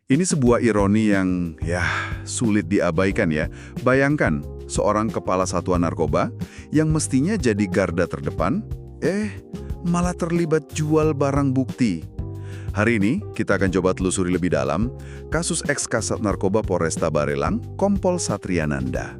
Ini sebuah ironi yang, sulit diabaikan ya. Bayangkan, seorang kepala satuan narkoba yang mestinya jadi garda terdepan, malah terlibat jual barang bukti. Hari ini, kita akan coba telusuri lebih dalam kasus ex-kasat narkoba Polresta Barelang, Kompol Satriananda.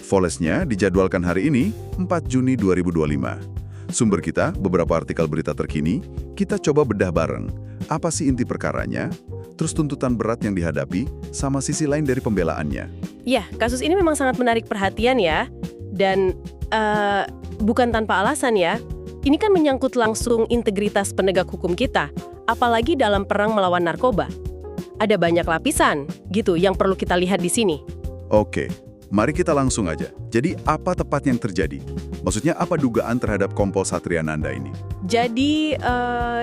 Volesnya dijadwalkan hari ini, 4 Juni 2025. Sumber kita, beberapa artikel berita terkini, kita coba bedah bareng. Apa sih inti perkaranya? Terus tuntutan berat yang dihadapi, sama sisi lain dari pembelaannya. Ya, kasus ini memang sangat menarik perhatian ya. Dan bukan tanpa alasan ya. Ini kan menyangkut langsung integritas penegak hukum kita, apalagi dalam perang melawan narkoba. Ada banyak lapisan gitu yang perlu kita lihat di sini. Oke, mari kita langsung aja. Jadi apa tepatnya yang terjadi? Maksudnya apa dugaan terhadap Kompol Satriananda ini? Jadi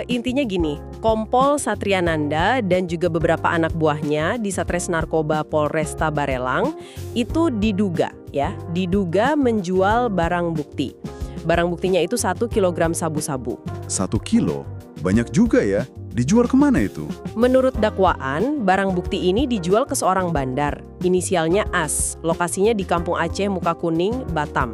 intinya gini, Kompol Satriananda dan juga beberapa anak buahnya di Satres Narkoba Polresta Barelang itu diduga menjual barang bukti. Barang buktinya itu 1 kilogram sabu-sabu. 1 kilo? Banyak juga ya. Dijual kemana itu? Menurut dakwaan, barang bukti ini dijual ke seorang bandar. Inisialnya As. Lokasinya di Kampung Aceh Muka Kuning, Batam.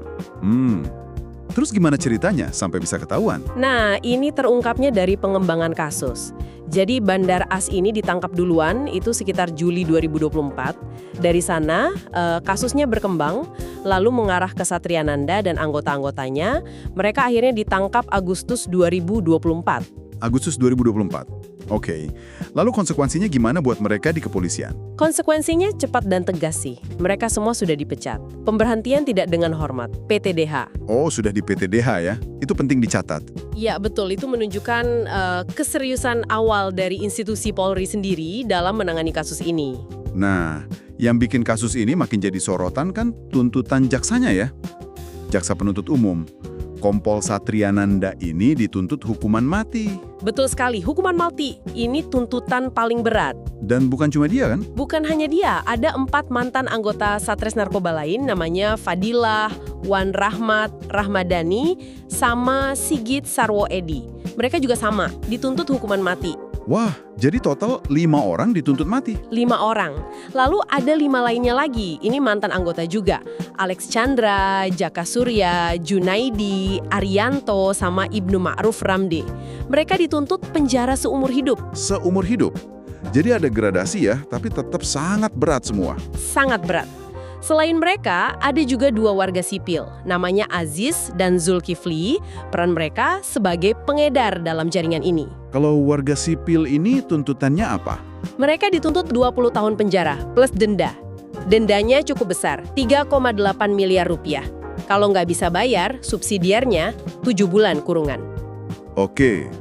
Terus gimana ceritanya sampai bisa ketahuan? Nah, ini terungkapnya dari pengembangan kasus. Jadi Bandar As ini ditangkap duluan, itu sekitar Juli 2024. Dari sana, kasusnya berkembang, lalu mengarah ke Satriananda dan anggota-anggotanya. Mereka akhirnya ditangkap Agustus 2024. Agustus 2024. Oke. Lalu konsekuensinya gimana buat mereka di kepolisian? Konsekuensinya cepat dan tegas sih. Mereka semua sudah dipecat. Pemberhentian tidak dengan hormat, PTDH. Oh, sudah di PTDH ya? Itu penting dicatat. Ya, betul. Itu menunjukkan keseriusan awal dari institusi Polri sendiri dalam menangani kasus ini. Nah, yang bikin kasus ini makin jadi sorotan kan tuntutan jaksanya ya? Jaksa penuntut umum. Kompol Satriananda ini dituntut hukuman mati. Betul sekali, hukuman mati. Ini tuntutan paling berat. Dan bukan cuma dia kan? Bukan hanya dia, ada 4 mantan anggota Satres Narkoba lain, namanya Fadilah, Wan Rahmat, Rahmadani, sama Sigit Sarwo Edi. Mereka juga sama, dituntut hukuman mati. Wah, jadi total 5 orang dituntut mati? 5 orang. Lalu ada 5 lainnya lagi, ini mantan anggota juga. Alex Chandra, Jaka Surya, Junaidi, Arianto, sama Ibnu Ma'ruf Ramde. Mereka dituntut penjara seumur hidup. Seumur hidup? Jadi ada gradasi ya, tapi tetap sangat berat semua. Sangat berat. Selain mereka, ada juga 2 warga sipil, namanya Aziz dan Zulkifli. Peran mereka sebagai pengedar dalam jaringan ini. Kalau warga sipil ini tuntutannya apa? Mereka dituntut 20 tahun penjara, plus denda. Dendanya cukup besar, 3,8 miliar rupiah. Kalau nggak bisa bayar, subsidiarnya 7 bulan kurungan. Oke,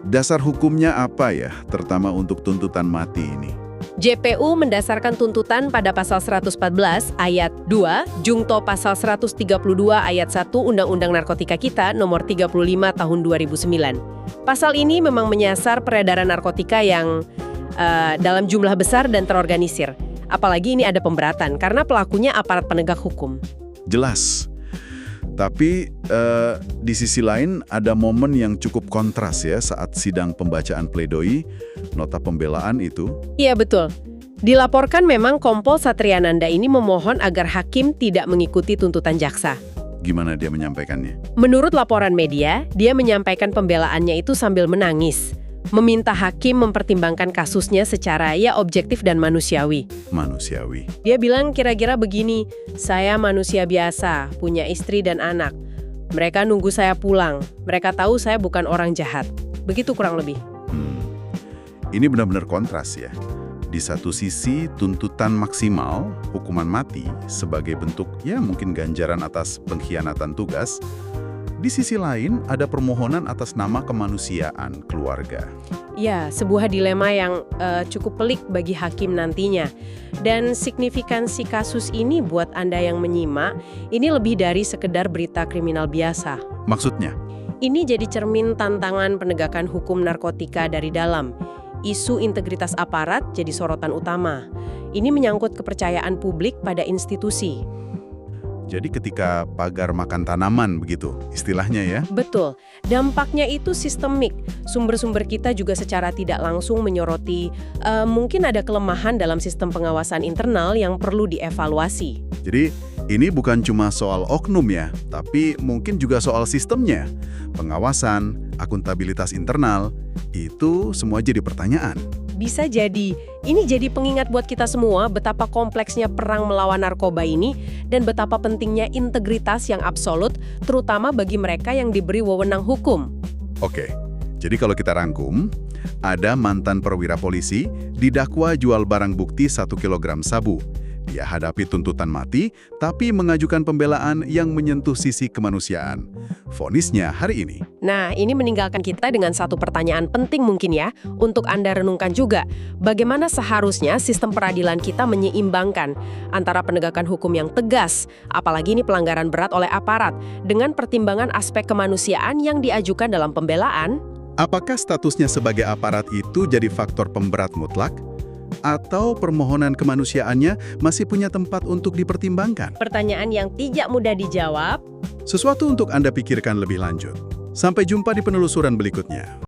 dasar hukumnya apa ya, terutama untuk tuntutan mati ini? JPU mendasarkan tuntutan pada pasal 114 ayat 2, Jungto pasal 132 ayat 1 Undang-Undang Narkotika kita nomor 35 tahun 2009. Pasal ini memang menyasar peredaran narkotika yang dalam jumlah besar dan terorganisir. Apalagi ini ada pemberatan karena pelakunya aparat penegak hukum. Jelas. Tapi di sisi lain ada momen yang cukup kontras ya saat sidang pembacaan pledoi, nota pembelaan itu. Iya betul. Dilaporkan memang Kompol Satriananda ini memohon agar hakim tidak mengikuti tuntutan jaksa. Gimana dia menyampaikannya? Menurut laporan media, dia menyampaikan pembelaannya itu sambil menangis. Meminta hakim mempertimbangkan kasusnya secara objektif dan manusiawi. Manusiawi. Dia bilang kira-kira begini, saya manusia biasa, punya istri dan anak. Mereka nunggu saya pulang. Mereka tahu saya bukan orang jahat. Begitu kurang lebih. Ini benar-benar kontras ya. Di satu sisi tuntutan maksimal, hukuman mati sebagai bentuk mungkin ganjaran atas pengkhianatan tugas. Di sisi lain, ada permohonan atas nama kemanusiaan keluarga. Ya, sebuah dilema yang cukup pelik bagi hakim nantinya. Dan signifikansi kasus ini buat Anda yang menyimak, ini lebih dari sekedar berita kriminal biasa. Maksudnya? Ini jadi cermin tantangan penegakan hukum narkotika dari dalam. Isu integritas aparat jadi sorotan utama. Ini menyangkut kepercayaan publik pada institusi. Jadi ketika pagar makan tanaman begitu istilahnya ya. Betul, dampaknya itu sistemik. Sumber-sumber kita juga secara tidak langsung menyoroti mungkin ada kelemahan dalam sistem pengawasan internal yang perlu dievaluasi. Jadi ini bukan cuma soal oknum ya, tapi mungkin juga soal sistemnya. Pengawasan, akuntabilitas internal, itu semua jadi pertanyaan. Bisa jadi, ini jadi pengingat buat kita semua betapa kompleksnya perang melawan narkoba ini dan betapa pentingnya integritas yang absolut, terutama bagi mereka yang diberi wewenang hukum. Oke, jadi kalau kita rangkum, ada mantan perwira polisi didakwa jual barang bukti 1 kilogram sabu. Dia hadapi tuntutan mati, tapi mengajukan pembelaan yang menyentuh sisi kemanusiaan. Vonisnya hari ini. Nah, ini meninggalkan kita dengan satu pertanyaan penting mungkin ya, untuk Anda renungkan juga. Bagaimana seharusnya sistem peradilan kita menyeimbangkan antara penegakan hukum yang tegas, apalagi ini pelanggaran berat oleh aparat, dengan pertimbangan aspek kemanusiaan yang diajukan dalam pembelaan? Apakah statusnya sebagai aparat itu jadi faktor pemberat mutlak? Atau permohonan kemanusiaannya masih punya tempat untuk dipertimbangkan? Pertanyaan yang tidak mudah dijawab. Sesuatu untuk Anda pikirkan lebih lanjut. Sampai jumpa di penelusuran berikutnya.